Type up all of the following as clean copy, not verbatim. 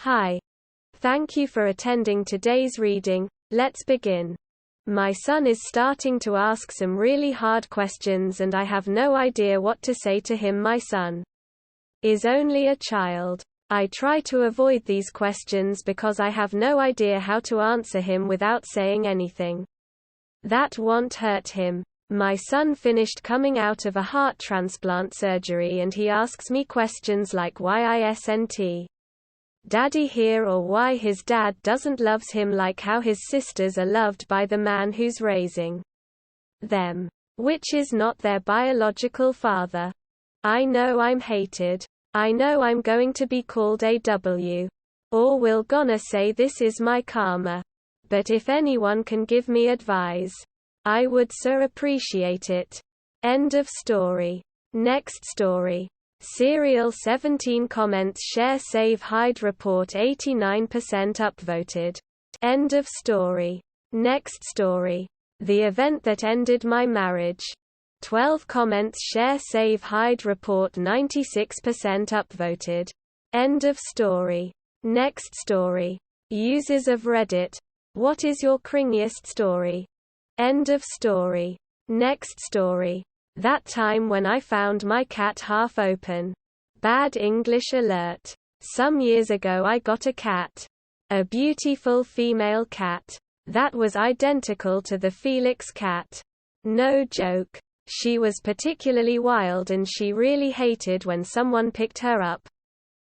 Hi. Thank you for attending today's reading. Let's begin. My son is starting to ask some really hard questions and I have no idea what to say to him. My son is only a child. I try to avoid these questions because I have no idea how to answer him without saying anything that won't hurt him. My son finished coming out of a heart transplant surgery and he asks me questions like why isn't Daddy here, or why his dad doesn't loves him like how his sisters are loved by the man who's raising them, which is not their biological father. I know I'm hated. I know I'm going to be called AW. Or will gonna say this is my karma. But if anyone can give me advice, I would so appreciate it. End of story. Next story. Serial 17 comments share save hide report 89% upvoted. End of story. Next story. The event that ended my marriage. 12 comments share save hide report 96% upvoted. End of story. Next story. Users of Reddit. What is your cringiest story? End of story. Next story. That time when I found my cat half open. Bad English alert. Some years ago I got a cat. A beautiful female cat. That was identical to the Felix cat. No joke. She was particularly wild and she really hated when someone picked her up.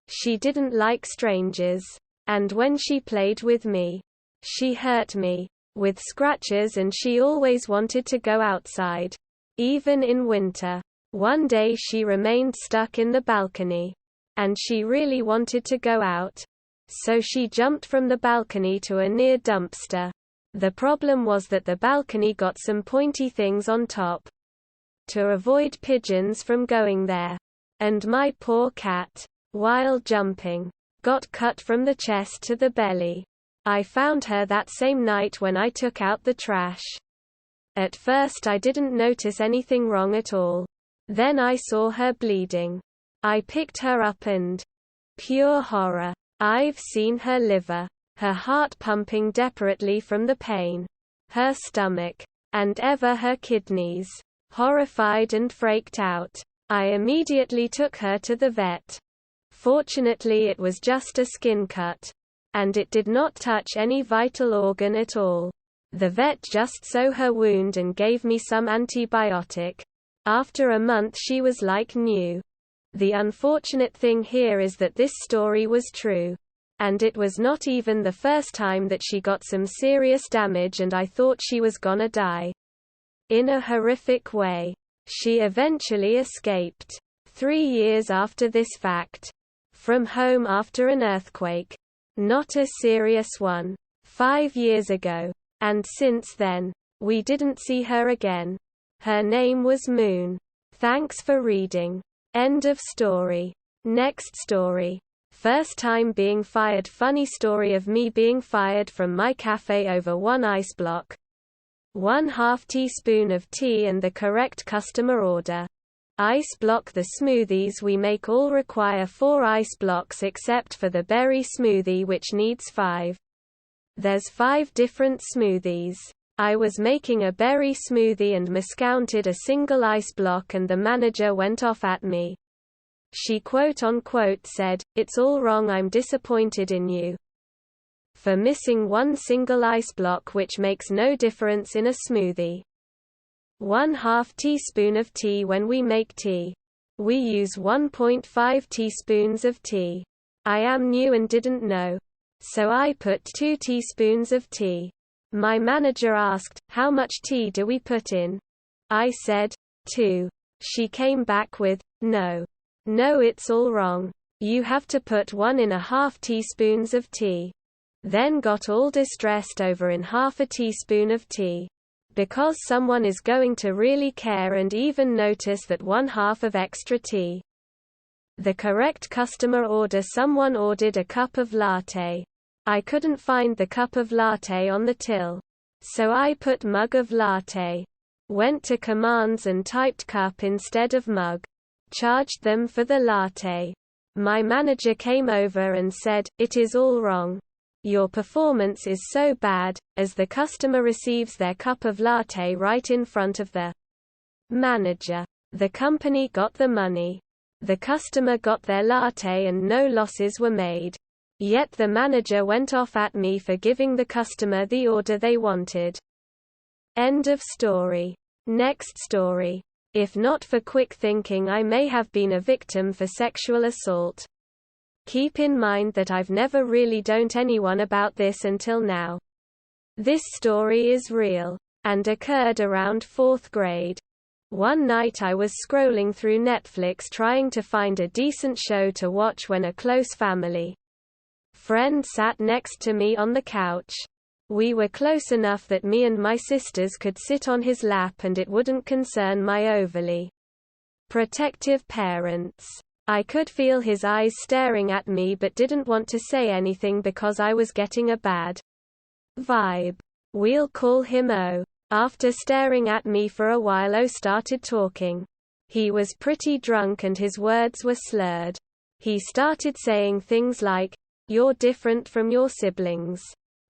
She didn't like strangers. And when she played with me, she hurt me with scratches and she always wanted to go outside. Even in winter. One day she remained stuck in the balcony. And she really wanted to go out. So she jumped from the balcony to a near dumpster. The problem was that the balcony got some pointy things on top to avoid pigeons from going there. And my poor cat, while jumping, got cut from the chest to the belly. I found her that same night when I took out the trash. At first I didn't notice anything wrong at all. Then I saw her bleeding. I picked her up and pure horror. I've seen her liver, her heart pumping desperately from the pain, her stomach, and ever her kidneys. Horrified and freaked out, I immediately took her to the vet. Fortunately it was just a skin cut. And it did not touch any vital organ at all. The vet just saw her wound and gave me some antibiotic. After a month she was like new. The unfortunate thing here is that this story was true. And it was not even the first time that she got some serious damage and I thought she was gonna die. In a horrific way. She eventually escaped. 3 years after this fact. From home after an earthquake. Not a serious one. 5 years ago. And since then, we didn't see her again. Her name was Moon. Thanks for reading. End of story. Next story. First time being fired. Funny story of me being fired from my cafe over one ice block. 1/2 teaspoon of tea and the correct customer order. Ice block. The smoothies we make all require 4 ice blocks except for the berry smoothie which needs 5. There's 5 different smoothies. I was making a berry smoothie and miscounted a single ice block and the manager went off at me. She quote-unquote said, "It's all wrong, I'm disappointed in you for missing one single ice block which makes no difference in a smoothie." 1/2 teaspoon of tea. When we make tea, we use 1.5 teaspoons of tea. I am new and didn't know. So I put 2 teaspoons of tea. My manager asked, "How much tea do we put in?" I said, 2. She came back with, No, it's all wrong. You have to put 1.5 teaspoons of tea." Then got all distressed over in 1/2 teaspoon of tea. Because someone is going to really care and even notice that 1/2 of extra tea. The correct customer order. Someone ordered a cup of latte. I couldn't find the cup of latte on the till. So I put mug of latte. Went to commands and typed cup instead of mug. Charged them for the latte. My manager came over and said, "It is all wrong. Your performance is so bad," as the customer receives their cup of latte right in front of the manager. The company got the money. The customer got their latte and no losses were made. Yet the manager went off at me for giving the customer the order they wanted. End of story. Next story. If not for quick thinking, I may have been a victim for sexual assault. Keep in mind that I've never really told anyone about this until now. This story is real and occurred around 4th grade. One night I was scrolling through Netflix trying to find a decent show to watch when a close family friend sat next to me on the couch. We were close enough that me and my sisters could sit on his lap and it wouldn't concern my overly protective parents. I could feel his eyes staring at me but didn't want to say anything because I was getting a bad vibe. We'll call him O. After staring at me for a while, O started talking. He was pretty drunk and his words were slurred. He started saying things like, "You're different from your siblings.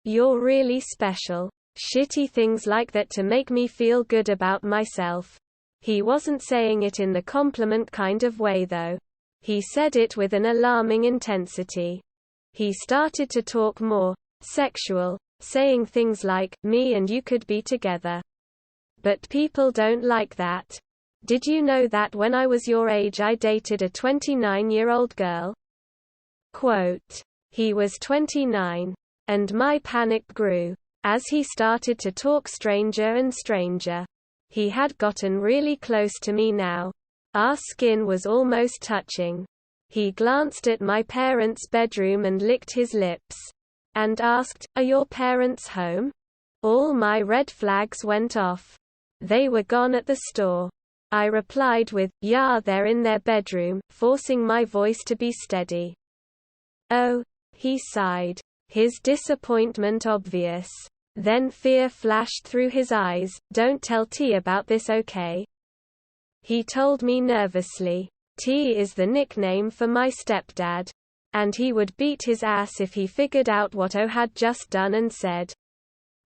You're really special." Shitty things like that to make me feel good about myself. He wasn't saying it in the compliment kind of way though. He said it with an alarming intensity. He started to talk more sexual, saying things like, "Me and you could be together. But people don't like that. Did you know that when I was your age I dated a 29-year-old girl?" Quote. He was 29. And my panic grew. As he started to talk stranger and stranger. He had gotten really close to me now. Our skin was almost touching. He glanced at my parents' bedroom and licked his lips. And asked, "Are your parents home?" All my red flags went off. They were gone at the store. I replied with, "Yeah, they're in their bedroom," forcing my voice to be steady. "Oh," he sighed. His disappointment obvious. Then fear flashed through his eyes. "Don't tell T about this, okay?" He told me nervously. T is the nickname for my stepdad. And he would beat his ass if he figured out what O had just done and said.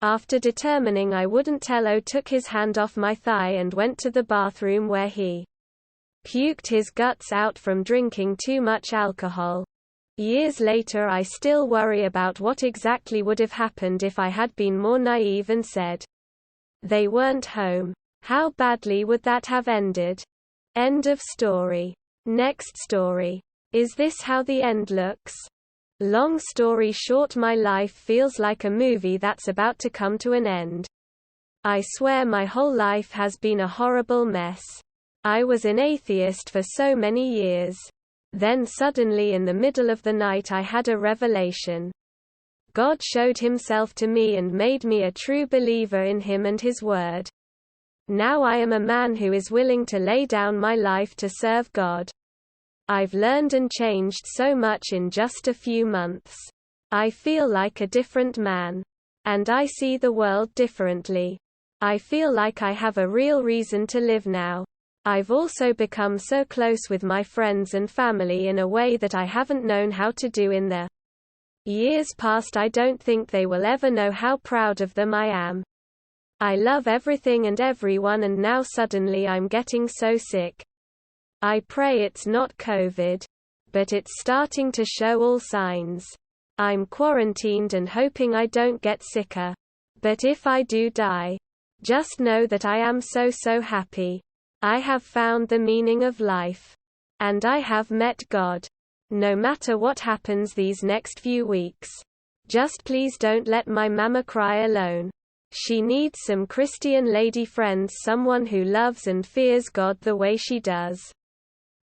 After determining I wouldn't tell, O took his hand off my thigh and went to the bathroom where he puked his guts out from drinking too much alcohol. Years later I still worry about what exactly would have happened if I had been more naive and said, "They weren't home." How badly would that have ended? End of story. Next story. Is this how the end looks? Long story short, my life feels like a movie that's about to come to an end. I swear my whole life has been a horrible mess. I was an atheist for so many years. Then suddenly in the middle of the night I had a revelation. God showed himself to me and made me a true believer in him and his word. Now I am a man who is willing to lay down my life to serve God. I've learned and changed so much in just a few months. I feel like a different man. And I see the world differently. I feel like I have a real reason to live now. I've also become so close with my friends and family in a way that I haven't known how to do in the years past. I don't think they will ever know how proud of them I am. I love everything and everyone, and now suddenly I'm getting so sick. I pray it's not COVID. But it's starting to show all signs. I'm quarantined and hoping I don't get sicker. But if I do die, just know that I am so happy. I have found the meaning of life. And I have met God. No matter what happens these next few weeks. Just please don't let my mama cry alone. She needs some Christian lady friends, someone who loves and fears God the way she does.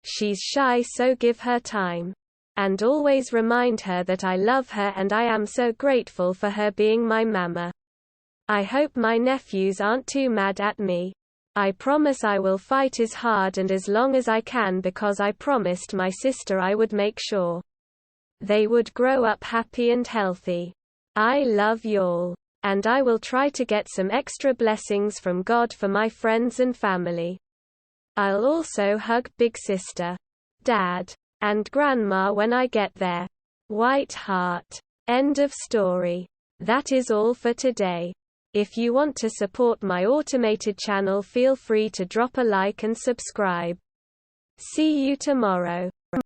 She's shy, so give her time. And always remind her that I love her and I am so grateful for her being my mama. I hope my nephews aren't too mad at me. I promise I will fight as hard and as long as I can, because I promised my sister I would make sure they would grow up happy and healthy. I love y'all. And I will try to get some extra blessings from God for my friends and family. I'll also hug Big Sister. Dad. And Grandma when I get there. White heart. End of story. That is all for today. If you want to support my automated channel, feel free to drop a like and subscribe. See you tomorrow.